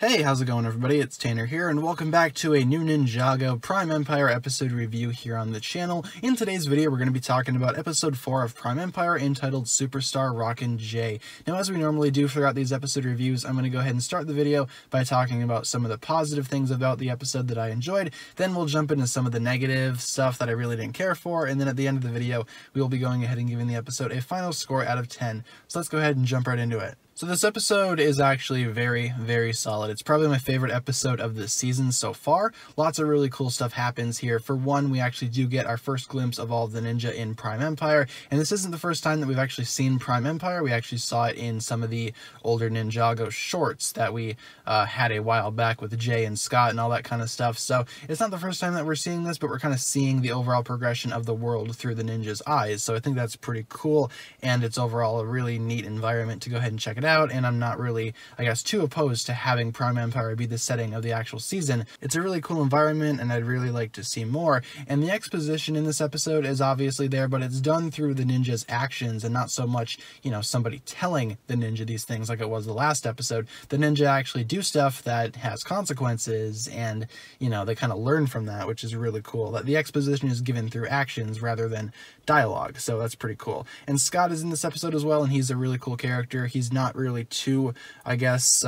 Hey, how's it going everybody? It's Tanner here, and welcome back to a new Ninjago Prime Empire episode review here on the channel. In today's video, we're going to be talking about episode 4 of Prime Empire, entitled Superstar Rockin' J. Now, as we normally do throughout these episode reviews, I'm going to go ahead and start the video by talking about some of the positive things about the episode that I enjoyed. Then we'll jump into some of the negative stuff that I really didn't care for, and then at the end of the video, we will be going ahead and giving the episode a final score out of 10. So let's go ahead and jump right into it. So this episode is actually very, very solid. It's probably my favorite episode of the season so far. Lots of really cool stuff happens here. For one, we actually do get our first glimpse of all of the ninja in Prime Empire, and this isn't the first time that we've actually seen Prime Empire. We actually saw it in some of the older Ninjago shorts that we had a while back with Jay and Scott and all that kind of stuff. So it's not the first time that we're seeing this, but we're kind of seeing the overall progression of the world through the ninja's eyes. So I think that's pretty cool, and it's overall a really neat environment to go ahead and check it out. And I'm not really, I guess, too opposed to having Prime Empire be the setting of the actual season. It's a really cool environment, and I'd really like to see more. And the exposition in this episode is obviously there, but it's done through the ninja's actions and not so much, you know, somebody telling the ninja these things like it was the last episode. The ninja actually do stuff that has consequences, and, you know, they kind of learn from that, which is really cool. That the exposition is given through actions rather than dialogue, so that's pretty cool. And Scott is in this episode as well, and he's a really cool character. He's not really too, I guess,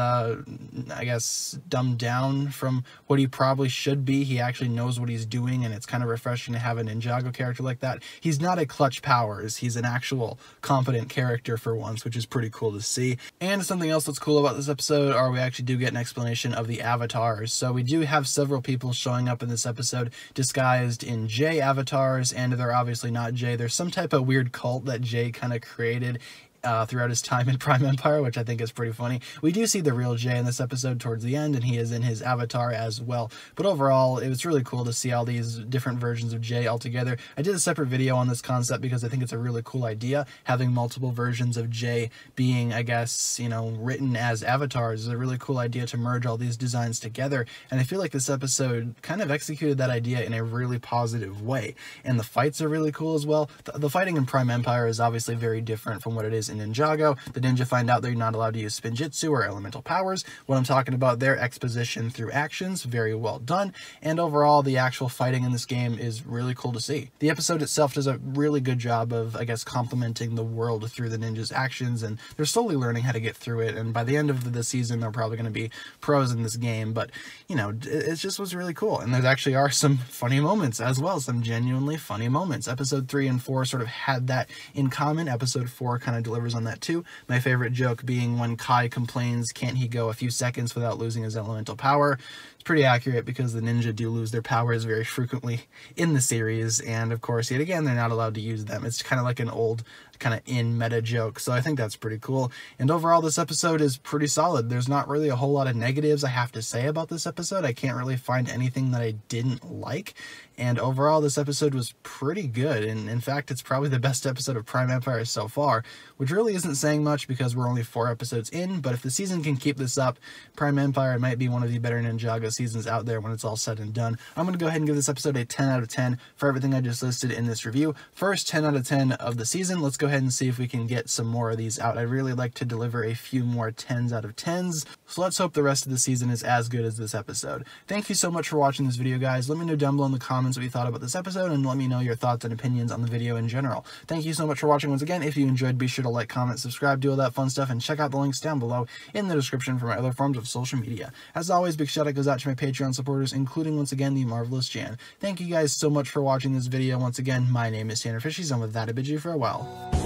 dumbed down from what he probably should be. He actually knows what he's doing, and it's kind of refreshing to have a Ninjago character like that. He's not a clutch powers. He's an actual competent character for once, which is pretty cool to see. And something else that's cool about this episode are we actually do get an explanation of the avatars. So we do have several people showing up in this episode disguised in J avatars, and they're obviously not J. There's some type of weird cult that Jay kind of created throughout his time in Prime Empire, which I think is pretty funny. We do see the real Jay in this episode towards the end, and he is in his avatar as well. But overall, it was really cool to see all these different versions of Jay all together. I did a separate video on this concept because I think it's a really cool idea. Having multiple versions of Jay being, I guess, you know, written as avatars is a really cool idea to merge all these designs together. And I feel like this episode kind of executed that idea in a really positive way. And the fights are really cool as well. The fighting in Prime Empire is obviously very different from what it is in Ninjago. The ninja find out they're not allowed to use spinjitzu or elemental powers. What I'm talking about there, exposition through actions, very well done. And overall, the actual fighting in this game is really cool to see. The episode itself does a really good job of, I guess, complementing the world through the ninja's actions, and they're slowly learning how to get through it. And by the end of the season, they're probably going to be pros in this game. But, you know, it just was really cool. And there actually are some funny moments as well, some genuinely funny moments. Episode 3 and 4 sort of had that in common. Episode 4 kind of delivers on that too. My favorite joke being when Kai complains, can't he go a few seconds without losing his elemental power? It's pretty accurate because the ninja do lose their powers very frequently in the series, and of course, yet again, they're not allowed to use them. It's kind of like an old kind of in meta joke, so I think that's pretty cool. And overall, this episode is pretty solid. There's not really a whole lot of negatives I have to say about this episode. I can't really find anything that I didn't like, and overall, this episode was pretty good. And in fact, it's probably the best episode of Prime Empire so far, which really isn't saying much because we're only 4 episodes in. But if the season can keep this up, Prime Empire might be one of the better Ninjago seasons out there when it's all said and done. I'm going to go ahead and give this episode a 10 out of 10 for everything I just listed in this review. First 10 out of 10 of the season. Let's go ahead and see if we can get some more of these out. I'd really like to deliver a few more 10s out of 10s. So let's hope the rest of the season is as good as this episode. Thank you so much for watching this video, guys. Let me know down below in the comments what you thought about this episode, and let me know your thoughts and opinions on the video in general. Thank you so much for watching once again. If you enjoyed, be sure to like, comment, subscribe, do all that fun stuff, and check out the links down below in the description for my other forms of social media. As always, big shout out goes out to my Patreon supporters, including once again the marvelous Jan. Thank you guys so much for watching this video. Once again, my name is TannerFishies, and with that I bid you farewell.